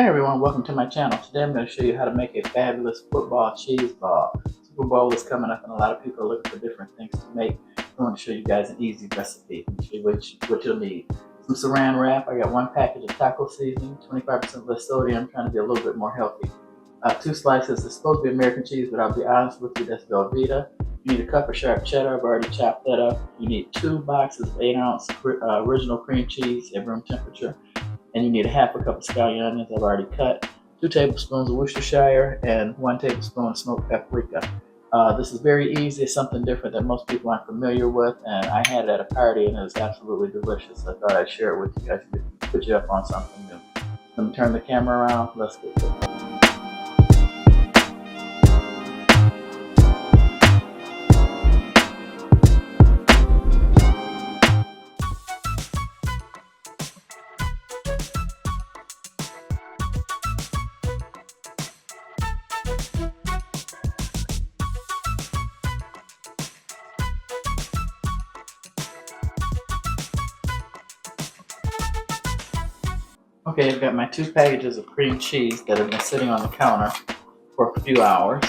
Hey everyone, welcome to my channel. Today I'm going to show you how to make a fabulous football cheese ball. Super Bowl is coming up and a lot of people are looking for different things to make. I want to show you guys an easy recipe. Let me show you what you'll need. Some saran wrap. I got 1 package of taco seasoning, 25% less sodium. I'm trying to be a little bit more healthy. 2 slices. It's supposed to be American cheese, but I'll be honest with you, that's Velveeta. You need a cup of sharp cheddar. I've already chopped that up. You need 2 boxes of 8-ounce original cream cheese at room temperature. And you need a half a cup of scallion onions I've already cut, 2 tablespoons of Worcestershire, and 1 tablespoon of smoked paprika. This is very easy. It's something different that most people aren't familiar with, and I had it at a party and it was absolutely delicious. I thought I'd share it with you guys to put you up on something new. Let me turn the camera around. Let's get to it. Okay, I've got my 2 packages of cream cheese that have been sitting on the counter for a few hours.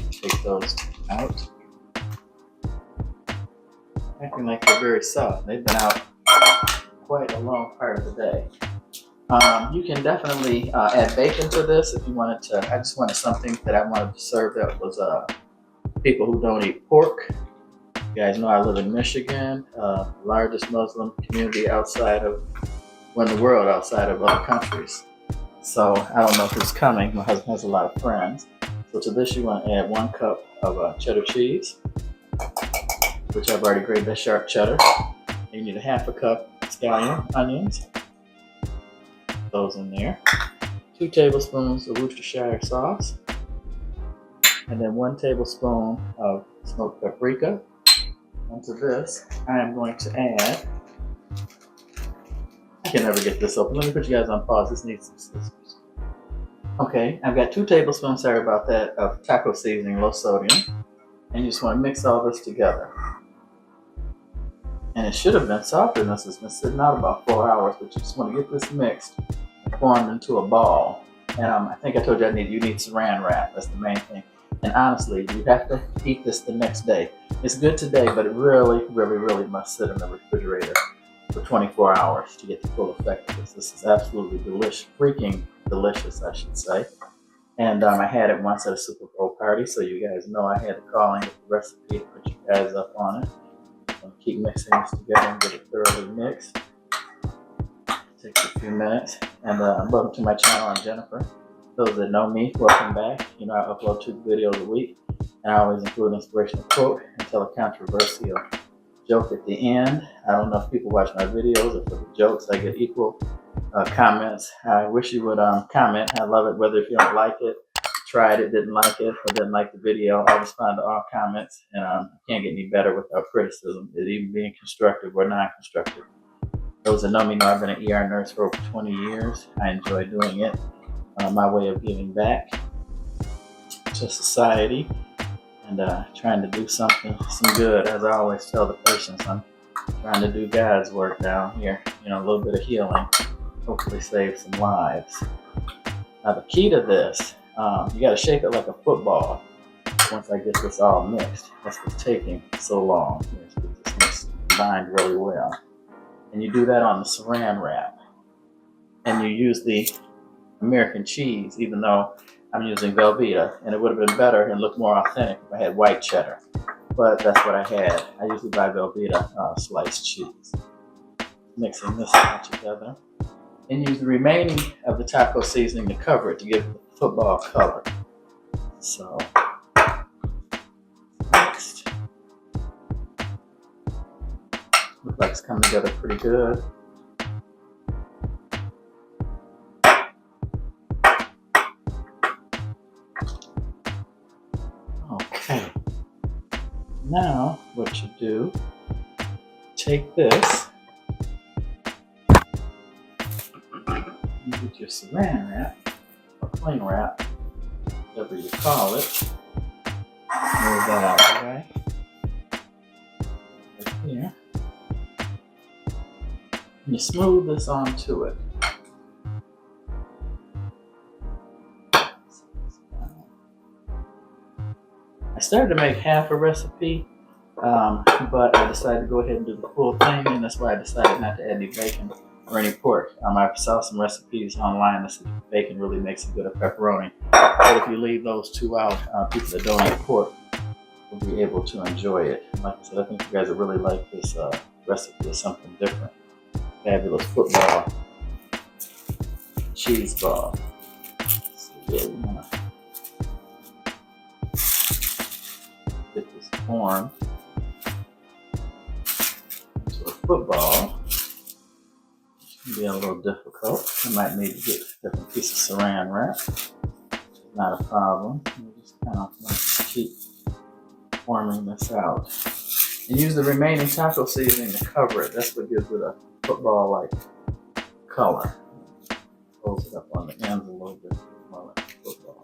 Take those out. Acting like they're very soft. They've been out quite a long part of the day. You can definitely add bacon to this if you wanted to. I just wanted something that I wanted to serve that was people who don't eat pork. You guys know I live in Michigan, largest Muslim community outside of, well, in the world outside of other countries. So I don't know who's coming. My husband has a lot of friends. So to this you want to add 1 cup of cheddar cheese, which I've already grated that sharp cheddar. You need a half a cup of scallion onions. Those in there. 2 tablespoons of Worcestershire sauce. And then 1 tablespoon of smoked paprika. Onto this, I am going to add, I can never get this open. Let me put you guys on pause. This needs some scissors. Okay, I've got 2 tablespoons, sorry about that, of taco seasoning, low sodium. And you just want to mix all this together. And it should have been softer than this. It's been sitting out about 4 hours, but you just want to get this mixed and formed into a ball. And I think I told you you need saran wrap. That's the main thing. And honestly, you have to eat this the next day. It's good today, but it really, really, really must sit in the refrigerator for 24 hours to get the full effect of this. This is absolutely delicious, freaking delicious, I should say. And I had it once at a Super Bowl party, so you guys know I had to call in the recipe to put you guys up on it. I'm going to keep mixing this together and get it thoroughly mixed. Takes a few minutes. And welcome to my channel. I'm Jennifer. Those that know me, welcome back. You know I upload 2 videos a week, and I always include an inspirational quote and tell a controversial joke at the end. I don't know if people watch my videos or for the jokes. I get equal comments. I wish you would comment. I love it, whether if you don't like it, tried it, didn't like it, or didn't like the video. I'll respond to all comments, and I can't get any better without criticism, it even being constructive or non-constructive. Those that know me know I've been an ER nurse for over 20 years. I enjoy doing it. My way of giving back to society and trying to do some good. As I always tell the patients, I'm trying to do God's work down here. You know, a little bit of healing, hopefully save some lives. Now the key to this, you got to shape it like a football. Once I get this all mixed, that's what's taking so long. Let's get this mixed, combined really well. And you do that on the saran wrap. And you use the American cheese, even though I'm using Velveeta, and it would have been better and looked more authentic if I had white cheddar. But that's what I had. I usually buy Velveeta sliced cheese. Mixing this all together. And use the remaining of the taco seasoning to cover it to give it the football color. So, next. Looks like it's coming together pretty good. Okay. Now, what you do, take this, you get your saran wrap, or cling wrap, whatever you call it. Move that out of the way. Right here. And you smooth this onto it. I started to make half a recipe, but I decided to go ahead and do the full thing, and that's why I decided not to add any bacon or any pork. I saw some recipes online that said bacon really makes a good pepperoni, but if you leave those two out, people that don't eat pork will be able to enjoy it. Like I said, I think you guys will really like this recipe. It's something different. Fabulous football cheese ball. So yeah, we want to get this form into a football. It can be a little difficult. You might need to get a different piece of saran wrap. Not a problem. You just kind of want to keep forming this out. And use the remaining taco seasoning to cover it. That's what gives it a football-like color. Close it up on the ends a little bit more like football.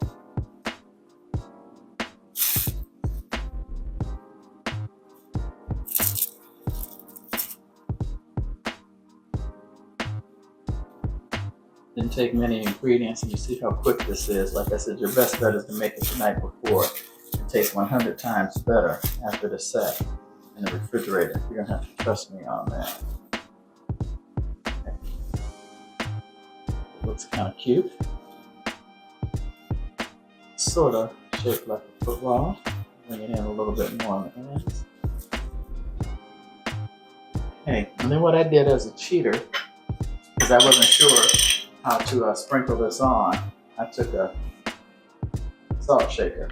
Didn't take many ingredients, and you see how quick this is. Like I said, your best bet is to make it the night before. It tastes 100 times better after the set in the refrigerator. You're gonna have to trust me on that. Okay. It looks kind of cute. Sort of shaped like a football. Bring it in a little bit more on the ends. Okay, and then what I did as a cheater, because I wasn't sure how to sprinkle this on, I took a salt shaker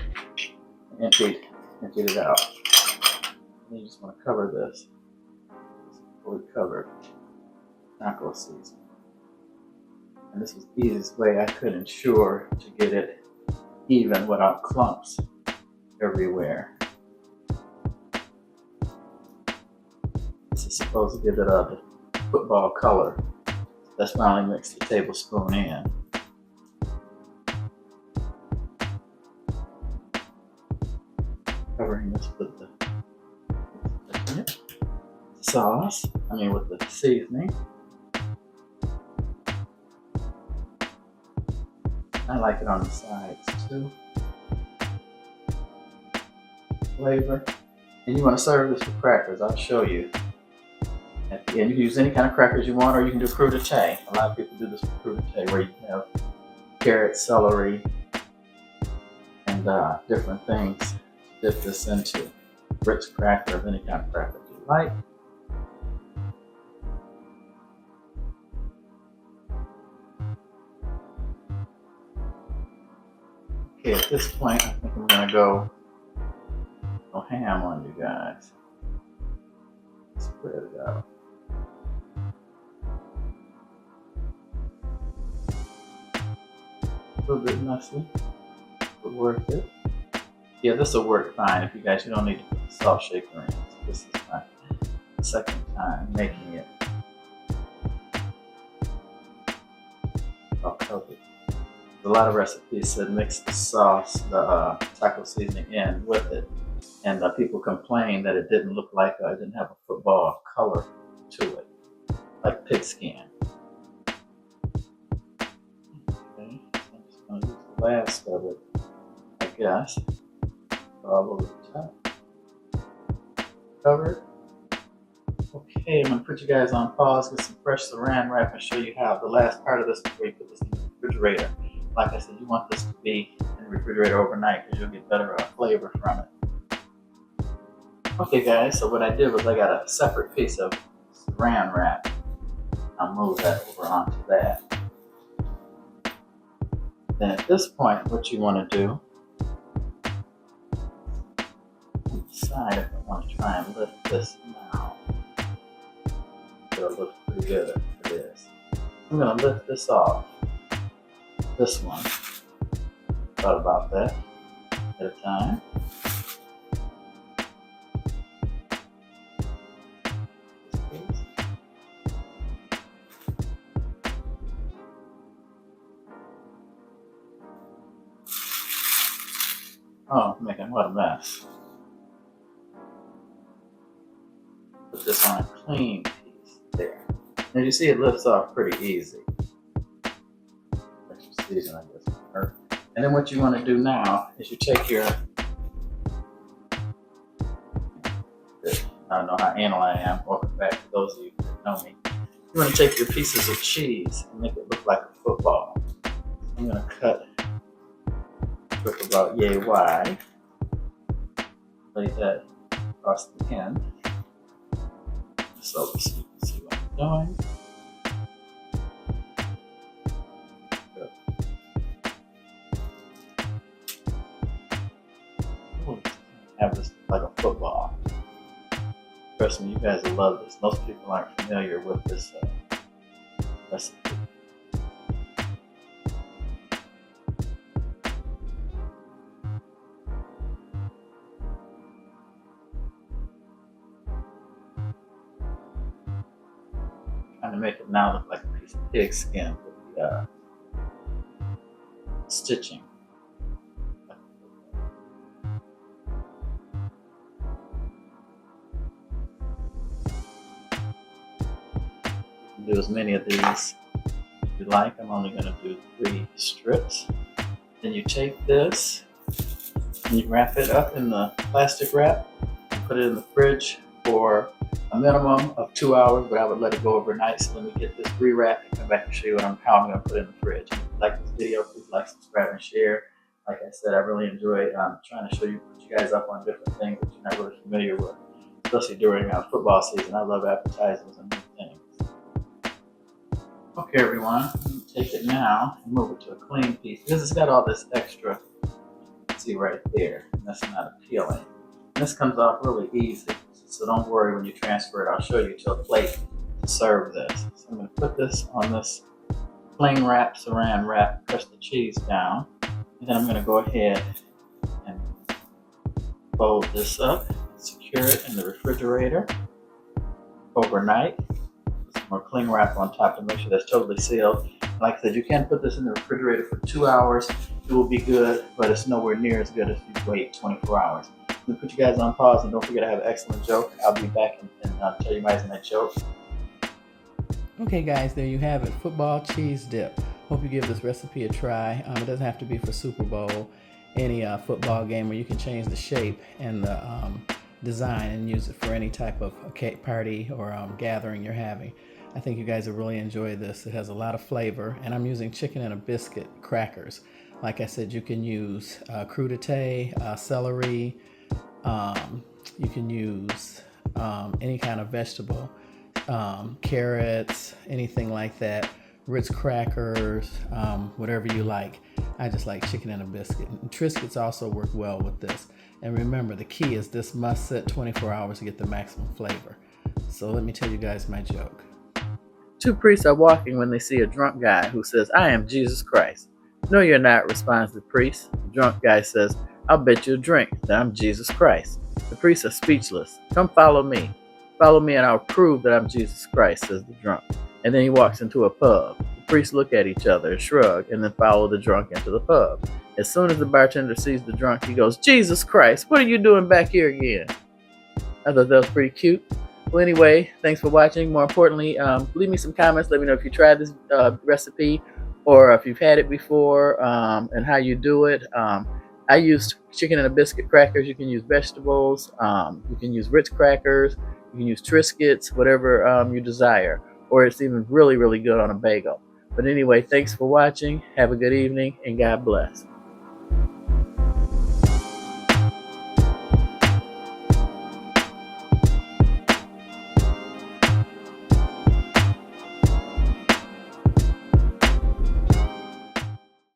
and emptied it out. And you just want to cover this. It's fully covered taco seasoning. And this was the easiest way I could ensure to get it even without clumps everywhere. This is supposed to give it a football color. That's why I only mixed a tablespoon in. Covering this with the sauce, with the seasoning. I like it on the sides too. Flavor. And you want to serve this with crackers. I'll show you. At the end, you can use any kind of crackers you want, or you can do croudetite. A lot of people do this with croudetite, where you can have carrot, celery, and different things to dip this into. Ritz crackers, any kind of crackers you like. Okay, at this point, I think I'm gonna go ham on you guys. Spread it out. A little bit messy, but worth it. Yeah, this will work fine. If you don't need to put the salt shaker in. So this is my second time making it. I'll cover it. A lot of recipes said mix the sauce, the taco seasoning in with it, and people complained that it didn't look like it didn't have a football color to it, like pigskin. Okay, so I'm just going to use the last of it, I guess, all over the top. Covered. Okay, I'm going to put you guys on pause, get some fresh saran wrap, and show you how the last part of this before you put this in the refrigerator. Like I said, you want this to be in the refrigerator overnight because you'll get better flavor from it. Okay guys, so what I did was I got a separate piece of saran wrap. I'll move that over onto that. Then at this point, what you want to do, decide if I want to try and lift this now. It'll look pretty good for this. I'm going to lift this off. This one. Thought about that at a time. Oh, making what a mess. Put this on a clean piece there. And you see it lifts off pretty easy. Extra season, I guess. And then what you want to do now is you take your, I don't know how anal I am, welcome back to those of you who know me. You want to take your pieces of cheese and make it look like a football. I'm going to cut with about yay wide. Lay that across the end. So you can see what I'm doing. Good. Have this like a football. Trust me, you guys will love this. Most people aren't familiar with this recipe. Trying to make it now look like a piece of pig skin with the stitching. Do as many of these as you like. I'm only going to do 3 strips. Then you take this and you wrap it up in the plastic wrap and put it in the fridge for a minimum of 2 hours, but I would let it go overnight. So let me get this rewrapped and come back and show you how I'm going to put it in the fridge. If you like this video, please like, subscribe, and share. Like I said, I really enjoy trying to put you guys up on different things that you're not really familiar with, especially during football season. I love advertisements and new things. Okay, everyone, I'm going to take it now and move it to a clean piece because it's got all this extra, see right there, and that's not appealing. And this comes off really easy, so don't worry when you transfer it. I'll show you to a plate to serve this. So I'm going to put this on this plain wrap, saran wrap, press the cheese down, and then I'm going to go ahead and fold this up, secure it in the refrigerator overnight. More cling wrap on top to make sure that's totally sealed. Like I said, you can put this in the refrigerator for 2 hours. It will be good, but it's nowhere near as good if you wait 24 hours. I'm gonna put you guys on pause and don't forget I have an excellent joke. I'll be back and tell you guys my joke. Okay guys, there you have it, football cheese dip. Hope you give this recipe a try. It doesn't have to be for Super Bowl, any football game where you can change the shape and the design and use it for any type of cake party or gathering you're having. I think you guys will really enjoy this. It has a lot of flavor, and I'm using chicken and a biscuit crackers. Like I said, you can use croudetite, celery. You can use any kind of vegetable, carrots, anything like that. Ritz crackers, whatever you like. I just like chicken and a biscuit. And Triscuits also work well with this. And remember, the key is this must sit 24 hours to get the maximum flavor. So let me tell you guys my joke. 2 priests are walking when they see a drunk guy who says, "I am Jesus Christ." "No, you're not," responds the priest. The drunk guy says, "I'll bet you a drink that I'm Jesus Christ." The priests are speechless. "Come follow me. Follow me and I'll prove that I'm Jesus Christ," says the drunk. And then he walks into a pub. The priests look at each other and shrug and then follow the drunk into the pub. As soon as the bartender sees the drunk, he goes, "Jesus Christ, what are you doing back here again?" I thought that was pretty cute. Well, anyway, thanks for watching. More importantly, leave me some comments. Let me know if you tried this recipe or if you've had it before and how you do it. I used chicken and a biscuit crackers. You can use vegetables. You can use Ritz crackers. You can use Triscuits, whatever you desire. Or it's even really, really good on a bagel. But anyway, thanks for watching. Have a good evening and God bless.